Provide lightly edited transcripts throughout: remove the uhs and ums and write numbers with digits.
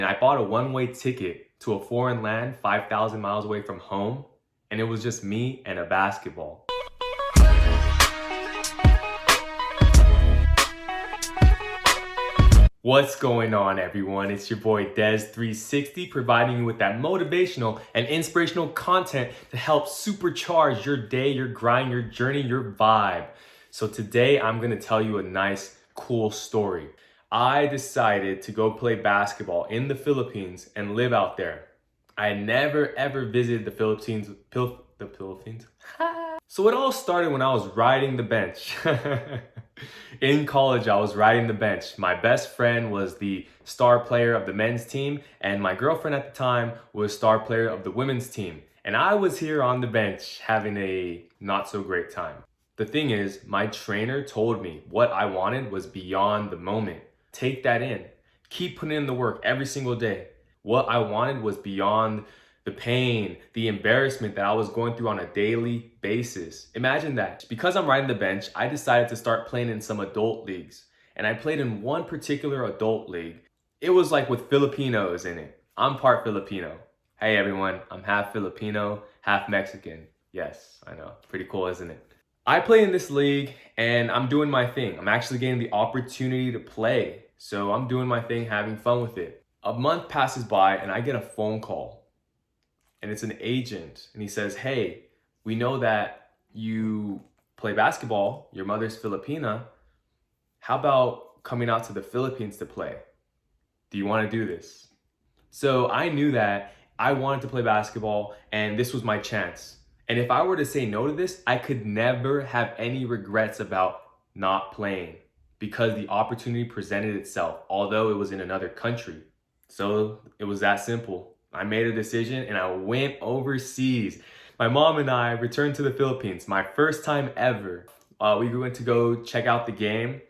And I bought a one-way ticket to a foreign land 5,000 miles away from home, and it was just me and a basketball. What's going on, everyone? It's your boy Des360, providing you with that motivational and inspirational content to help supercharge your day, your grind, your journey, your vibe. So today I'm gonna tell you a nice, cool story. I decided to go play basketball in the Philippines and live out there. I never ever visited the Philippines. So it all started when I was riding the bench. In college, I was riding the bench. My best friend was the star player of the men's team, and my girlfriend at the time was star player of the women's team. And I was here on the bench having a not so great time. The thing is, my trainer told me what I wanted was beyond the moment. Take that in. Keep putting in the work every single day. What I wanted was beyond the pain, the embarrassment that I was going through on a daily basis. Imagine that. Because I'm riding the bench, I decided to start playing in some adult leagues. And I played in one particular adult league. It was like with Filipinos in it. I'm part Filipino. Hey everyone, I'm half Filipino, half Mexican. Yes, I know. Pretty cool, isn't it? I play in this league and I'm doing my thing. I'm actually getting the opportunity to play. So I'm doing my thing, having fun with it. A month passes by and I get a phone call. And it's an agent, and he says, hey, we know that you play basketball, your mother's Filipina. How about coming out to the Philippines to play? Do you want to do this? So I knew that I wanted to play basketball, and this was my chance. And if I were to say no to this, I could never have any regrets about not playing because the opportunity presented itself, although it was in another country. So it was that simple. I made a decision and I went overseas. My mom and I returned to the Philippines, my first time ever. We went to go check out the game.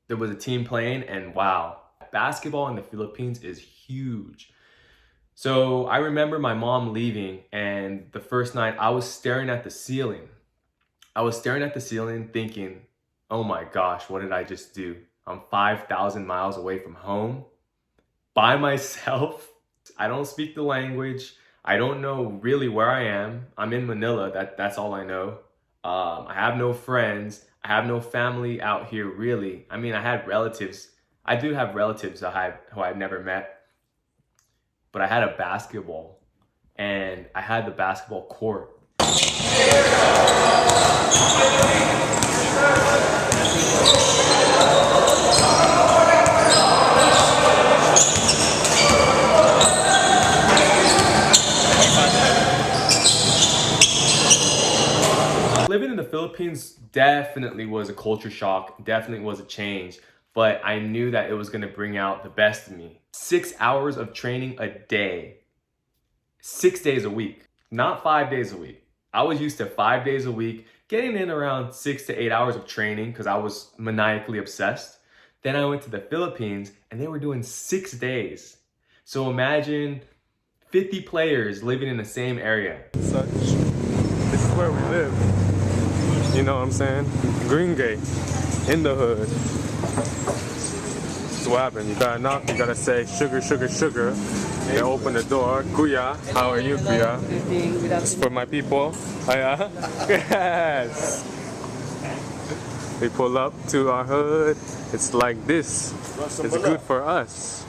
There was a team playing and wow, basketball in the Philippines is huge. So I remember my mom leaving and the first night I was staring at the ceiling. I was staring at the ceiling thinking, oh my gosh, what did I just do? I'm 5,000 miles away from home by myself. I don't speak the language. I don't know really where I am. I'm in Manila. That's all I know. I have no friends. I have no family out here really. I mean, I had relatives. I do have relatives who I've never met. But I had a basketball and I had the basketball court. Living in the Philippines definitely was a culture shock, definitely was a change, but I knew that it was gonna bring out the best in me. 6 hours of training a day, 6 days a week, not 5 days a week. I was used to 5 days a week, getting in around 6 to 8 hours of training because I was maniacally obsessed. Then I went to the Philippines and they were doing 6 days. So imagine 50 players living in the same area. Such. This is where we live. You know what I'm saying? Green Gate, in the hood. That's what happened. You gotta knock, you gotta say sugar, sugar, sugar. They open the door. Kuya, how are you, Kuya? It's for my people. Hiya. Yes. We pull up to our hood. It's like this. It's good for us.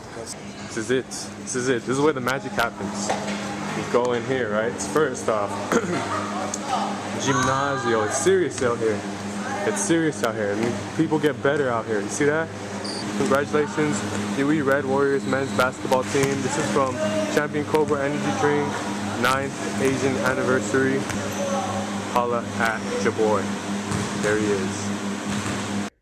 This is it. This is it. This is where the magic happens. You go in here, right? It's first off. Gymnasio. It's serious out here. It's serious out here. I mean, people get better out here. You see that? Congratulations, UE Red Warriors men's basketball team. This is from Champion Cobra Energy Drink, 9th Asian anniversary. Holla at your boy. There he is.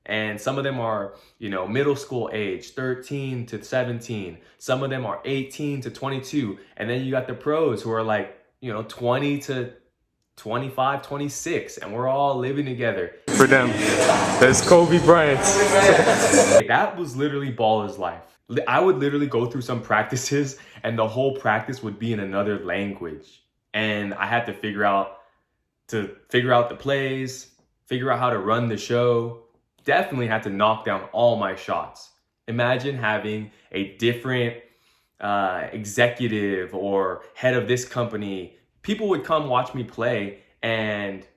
And some of them are, middle school age, 13 to 17. Some of them are 18 to 22. And then you got the pros who are like, 20 to 25, 26, and we're all living together. For them, there's Kobe Bryant. That was literally baller's life. I would literally go through some practices and the whole practice would be in another language. And I had to figure out the plays, figure out how to run the show. Definitely had to knock down all my shots. Imagine having a different executive or head of this company, people would come watch me play and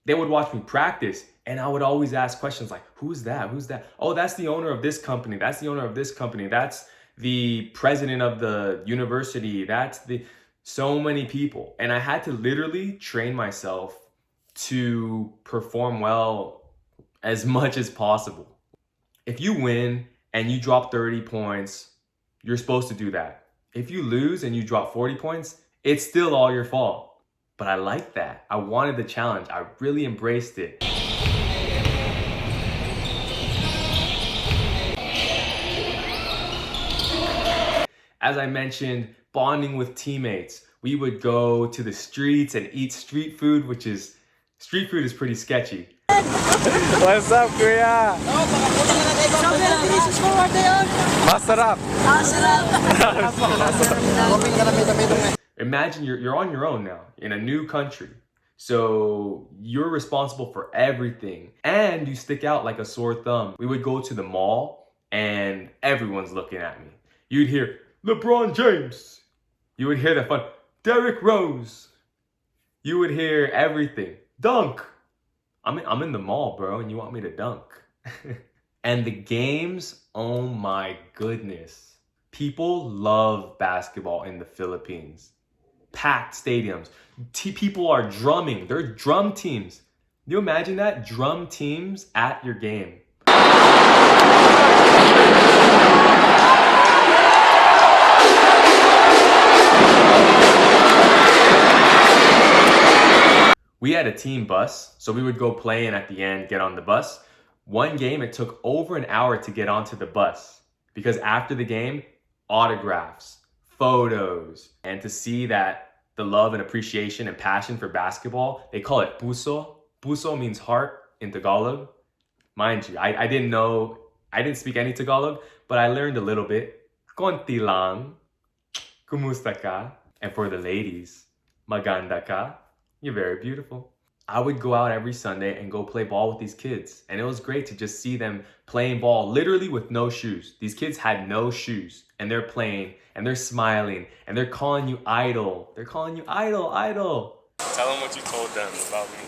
they would watch me practice. And I would always ask questions like, who's that? Who's that? Oh, that's the owner of this company. That's the owner of this company. That's the president of the university. That's the so many people. And I had to literally train myself to perform well as much as possible. If you win and you drop 30 points, you're supposed to do that. If you lose and you drop 40 points, it's still all your fault. But I liked that. I wanted the challenge. I really embraced it. As I mentioned, bonding with teammates. We would go to the streets and eat street food, street food is pretty sketchy. What's up, Kuya? Masarap. Imagine you're on your own now in a new country. So you're responsible for everything and you stick out like a sore thumb. We would go to the mall and everyone's looking at me. You'd hear LeBron James. You would hear the fun Derrick Rose. You would hear everything. Dunk. I'm in the mall, bro, and you want me to dunk. And the games, oh my goodness. People love basketball in the Philippines. Packed stadiums. People are drumming. They're drum teams. Can you imagine that? Drum teams at your game. We had a team bus, so we would go play and at the end get on the bus. One game, it took over an hour to get onto the bus because after the game, autographs, photos, and to see that the love and appreciation and passion for basketball, they call it puso. Puso means heart in Tagalog. Mind you, I didn't speak any Tagalog, but I learned a little bit. Konti lang. Kumusta ka? And for the ladies, maganda ka? You're very beautiful. I would go out every Sunday and go play ball with these kids. And it was great to just see them playing ball literally with no shoes. These kids had no shoes and they're playing and they're smiling and they're calling you idol. They're calling you idol, idol. Tell them what you told them about me.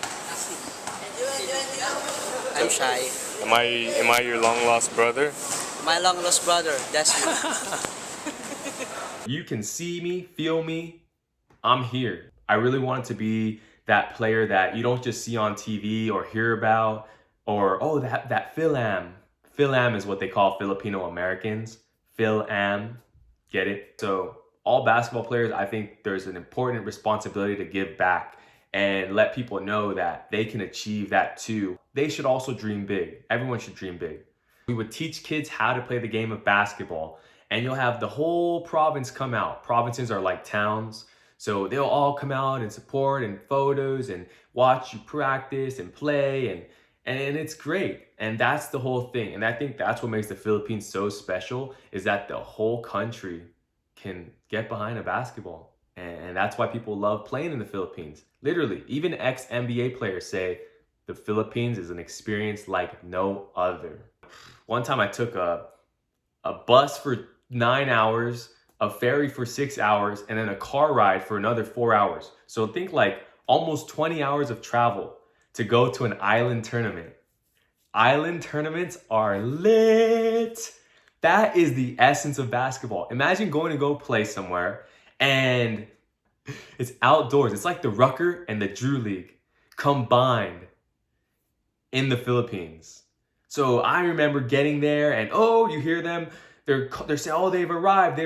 I'm shy. Am I your long lost brother? My long lost brother, Desmond. You can see me, feel me. I'm here. I really wanted to be that player that you don't just see on TV or hear about, or, oh, that Phil-Am. Phil-Am is what they call Filipino Americans. Phil-Am, get it? So all basketball players, I think there's an important responsibility to give back and let people know that they can achieve that too. They should also dream big. Everyone should dream big. We would teach kids how to play the game of basketball, and you'll have the whole province come out. Provinces are like towns. So they'll all come out and support and photos and watch you practice and play and it's great. And that's the whole thing. And I think that's what makes the Philippines so special is that the whole country can get behind a basketball. And that's why people love playing in the Philippines. Literally, even ex-NBA players say the Philippines is an experience like no other. One time I took a bus for 9 hours, a ferry for 6 hours, and then a car ride for another 4 hours. So think like almost 20 hours of travel to go to an island tournament. Island tournaments are lit. That is the essence of basketball. Imagine going to go play somewhere and it's outdoors. It's like the Rucker and the Drew League combined in the Philippines. So I remember getting there and you hear them. They're saying, oh, they've arrived.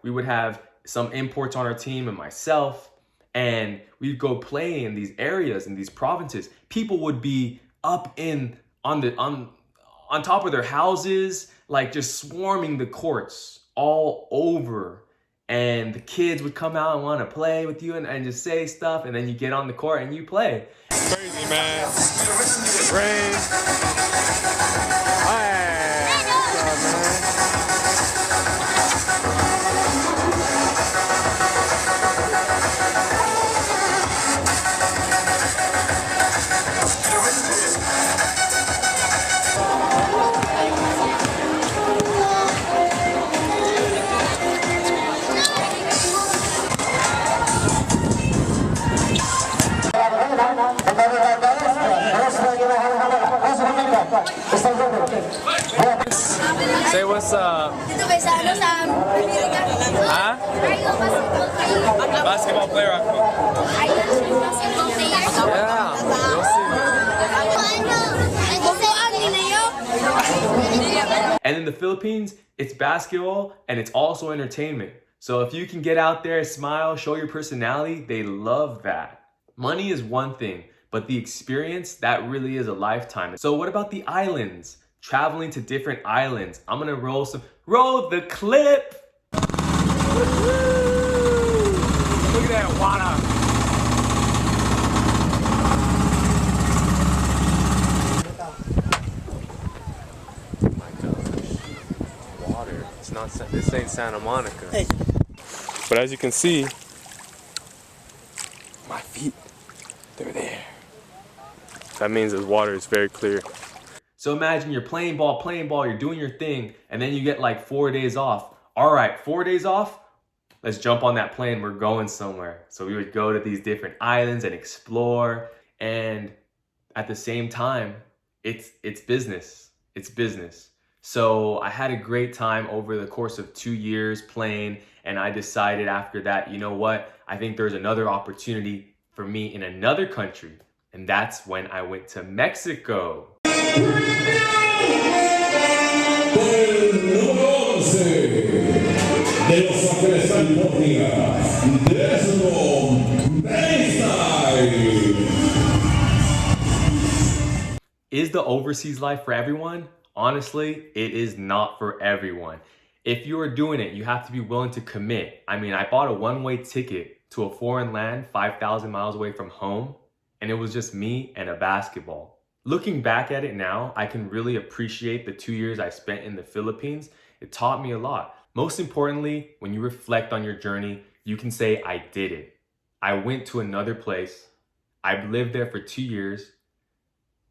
We would have some imports on our team and myself, and we'd go play in these areas, in these provinces. People would be up on top of their houses, like just swarming the courts all over. And the kids would come out and want to play with you and just say stuff, and then you get on the court and you play. Crazy, man. Rain. What's up? Dito kayo sa ano sa Amerika. Huh? Are you a basketball player? Basketball player ako. Are you a basketball player? Yeah. You'll see. And in the Philippines, it's basketball and it's also entertainment. So if you can get out there, smile, show your personality, they love that. Money is one thing, but the experience, that really is a lifetime. So what about the islands? Traveling to different islands. I'm gonna roll the clip. Look at that water. My gosh. Water. It's not, this ain't Santa Monica. But as you can see, my feet, they're there. That means the water is very clear. So imagine you're playing ball, you're doing your thing, and then you get like 4 days off. All right, 4 days off? Let's jump on that plane, we're going somewhere. So we would go to these different islands and explore, and at the same time, it's business. It's business. So I had a great time over the course of 2 years playing, and I decided after that, you know what? I think there's another opportunity for me in another country. And that's when I went to Mexico. Is the overseas life for everyone? Honestly, it is not for everyone. If you are doing it, you have to be willing to commit. I mean, I bought a one-way ticket to a foreign land 5,000 miles away from home, and it was just me and a basketball. Looking back at it now, I can really appreciate the 2 years I spent in the Philippines. It taught me a lot. Most importantly, when you reflect on your journey, you can say, I did it. I went to another place. I lived there for 2 years,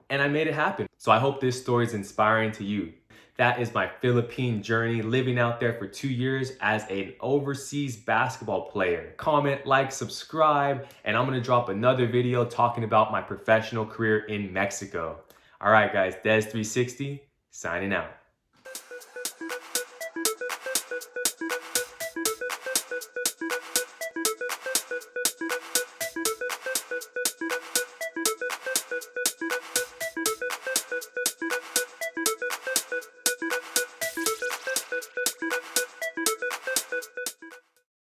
and I made it happen. So I hope this story is inspiring to you. That is my Philippine journey, living out there for 2 years as an overseas basketball player. Comment, like, subscribe, and I'm gonna drop another video talking about my professional career in Mexico. All right, guys, Des360, signing out.